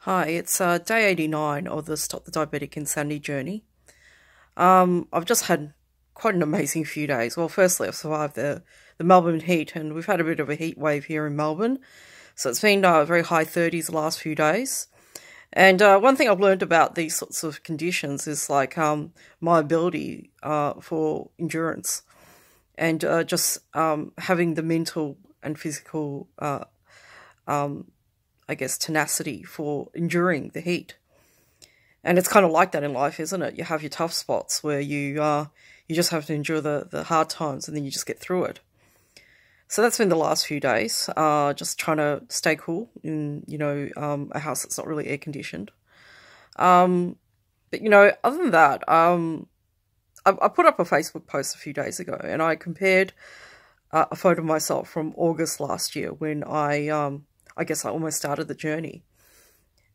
Hi, it's day 89 of the Stop the Diabetic Insanity journey. I've just had quite an amazing few days. Well, firstly, I've survived the Melbourne heat, and we've had a bit of a heat wave here in Melbourne. So it's been very high 30s the last few days. And one thing I've learned about these sorts of conditions is like my ability for endurance and just having the mental and physical I guess, tenacity for enduring the heat. And it's kind of like that in life, isn't it? You have your tough spots where you just have to endure the hard times, and then you just get through it. So that's been the last few days, just trying to stay cool in, a house that's not really air conditioned. But, other than that, I put up a Facebook post a few days ago, and I compared a photo of myself from August last year when I guess I almost started the journey.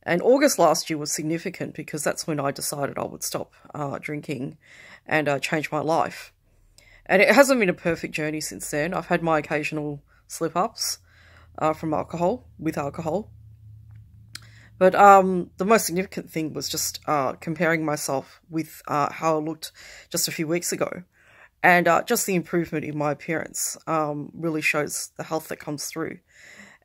And August last year was significant because that's when I decided I would stop drinking and change my life. And it hasn't been a perfect journey since then. I've had my occasional slip-ups from with alcohol. But the most significant thing was just comparing myself with how I looked just a few weeks ago. And just the improvement in my appearance really shows the health that comes through.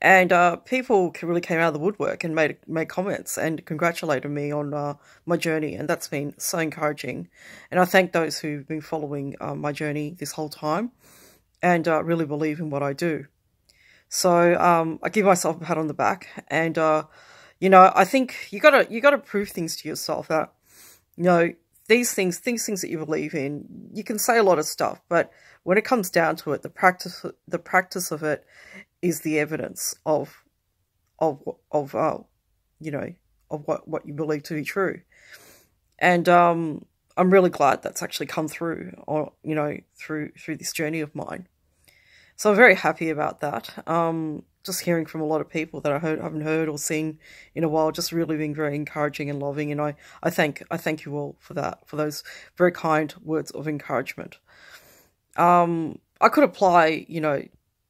And people really came out of the woodwork and made comments and congratulated me on my journey, and that's been so encouraging. And I thank those who've been following my journey this whole time and really believe in what I do. So I give myself a pat on the back, and I think you gotta prove things to yourself that these things that you believe in. You can say a lot of stuff, but when it comes down to it, the practice of it is the evidence of what you believe to be true. And I'm really glad that's actually come through, through this journey of mine. So I'm very happy about that. Just hearing from a lot of people that I haven't heard or seen in a while, just really being very encouraging and loving. And I thank you all for that, for those very kind words of encouragement. I could apply,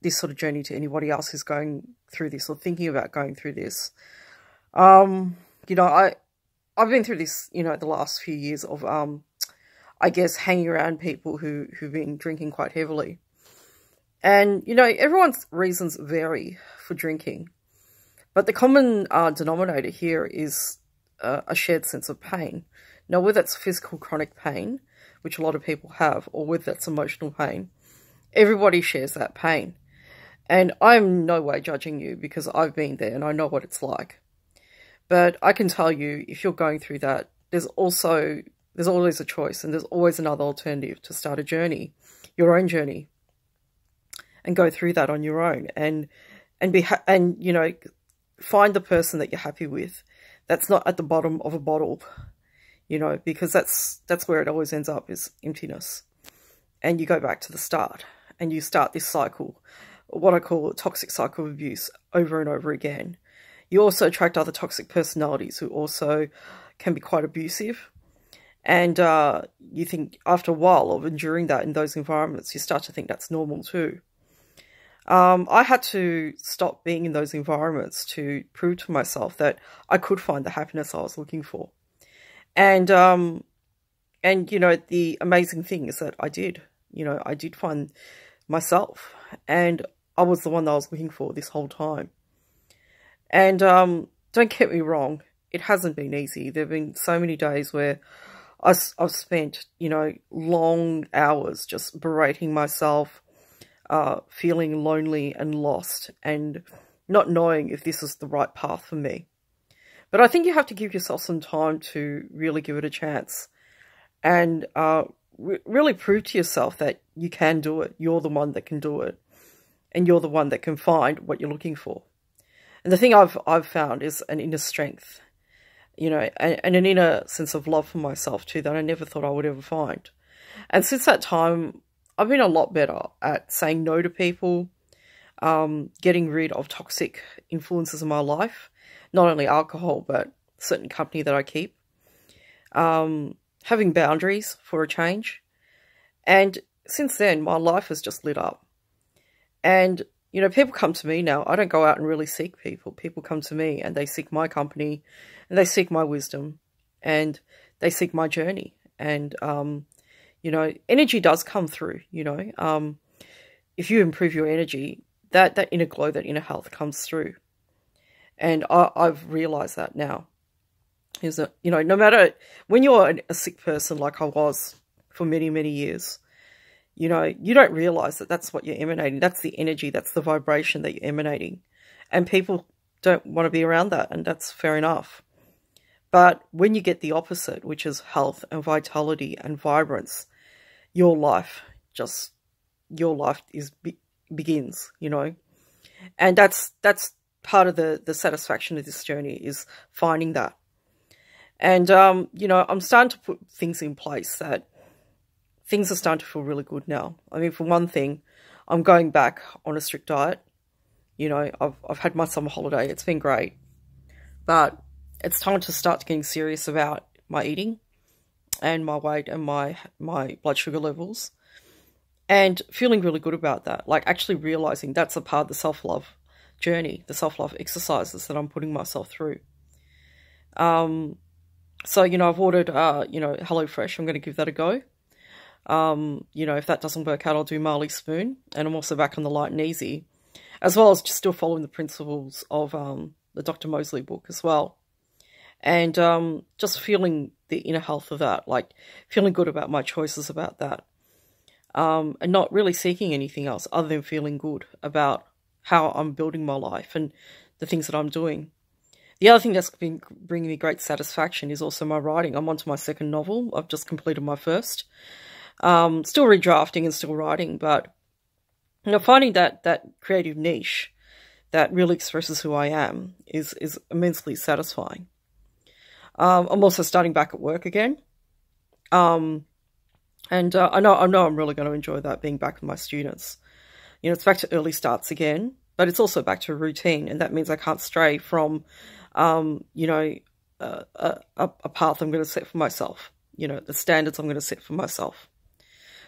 this sort of journey to anybody else who's going through this or thinking about going through this. I've been through this, the last few years of, I guess, hanging around people who've been drinking quite heavily. And, everyone's reasons vary for drinking. But the common denominator here is a shared sense of pain. Now, whether it's physical chronic pain, which a lot of people have, or whether it's emotional pain, everybody shares that pain. And I'm no way judging you because I've been there and I know what it's like. But I can tell you, if you're going through that, there's always a choice, and there's always another alternative to start a journey, your own journey, and go through that on your own, and find the person that you're happy with. That's not at the bottom of a bottle, because that's where it always ends up, is emptiness. And you go back to the start, and you start this cycle, what I call a toxic cycle of abuse, over and over again. You also attract other toxic personalities who also can be quite abusive. And you think after a while of enduring that in those environments, you start to think that's normal too. I had to stop being in those environments to prove to myself that I could find the happiness I was looking for. And the amazing thing is that I did. I did find myself, and I was the one that I was looking for this whole time. And don't get me wrong, it hasn't been easy. There have been so many days where I've spent, long hours just berating myself, feeling lonely and lost, and not knowing if this is the right path for me. But I think you have to give yourself some time to really give it a chance, and really prove to yourself that you can do it. You're the one that can do it, and you're the one that can find what you're looking for. And the thing I've found is an inner strength, and an inner sense of love for myself too that I never thought I would ever find. And since that time, I've been a lot better at saying no to people, getting rid of toxic influences in my life, not only alcohol, but certain company that I keep, having boundaries for a change. And since then, my life has just lit up. And You know, people come to me now. I don't go out and really seek people. People come to me and they seek my company and they seek my wisdom and they seek my journey. And, you know, energy does come through, you know. If you improve your energy, that inner glow, that inner health comes through. And I've realized that now. Is that, you know, no matter, when you're a sick person like I was for many, many years, you know, you don't realize that that's what you're emanating. That's the energy, that's the vibration that you're emanating. And people don't want to be around that, and that's fair enough. But when you get the opposite, which is health and vitality and vibrance, your life begins, you know. And that's part of the satisfaction of this journey, is finding that. And, you know, I'm starting to put things in place that things are starting to feel really good now. I mean, for one thing, I'm going back on a strict diet. You know, I've had my summer holiday. It's been great. But it's time to start getting serious about my eating and my weight and my blood sugar levels. And feeling really good about that. Like, actually realizing that's a part of the self-love journey, the self-love exercises that I'm putting myself through. So, you know, I've ordered, you know, HelloFresh. I'm going to give that a go. You know, if that doesn't work out, I'll do Marley Spoon. And I'm also back on the light and easy, as well as just still following the principles of the Dr. Mosley book as well. And just feeling the inner health of that, like feeling good about my choices about that. And not really seeking anything else other than feeling good about how I'm building my life and the things that I'm doing. The other thing that's been bringing me great satisfaction is also my writing. I'm on to my second novel. I've just completed my first. Still redrafting and still writing, but, you know, finding that creative niche that really expresses who I am is immensely satisfying. I'm also starting back at work again. And I know I'm really going to enjoy that, being back with my students. You know, it's back to early starts again, but it's also back to a routine, and that means I can't stray from, you know, a path I'm going to set for myself, you know, the standards I'm going to set for myself.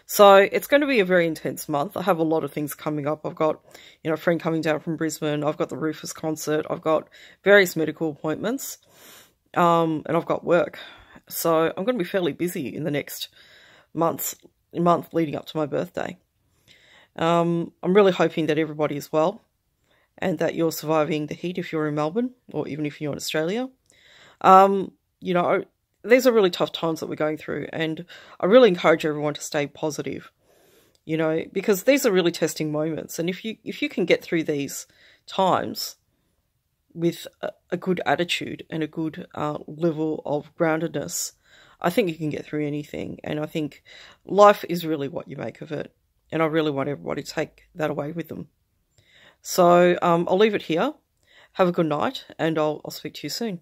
So it's going to be a very intense month. I have a lot of things coming up. I've got, you know, a friend coming down from Brisbane. I've got the Rufus concert. I've got various medical appointments, and I've got work. So I'm going to be fairly busy in the next month leading up to my birthday. I'm really hoping that everybody is well and that you're surviving the heat if you're in Melbourne, or even if you're in Australia. You know, these are really tough times that we're going through, and I really encourage everyone to stay positive, you know, because these are really testing moments. And if you can get through these times with a good attitude and a good level of groundedness, I think you can get through anything. And I think life is really what you make of it. And I really want everybody to take that away with them. So I'll leave it here. Have a good night, and I'll speak to you soon.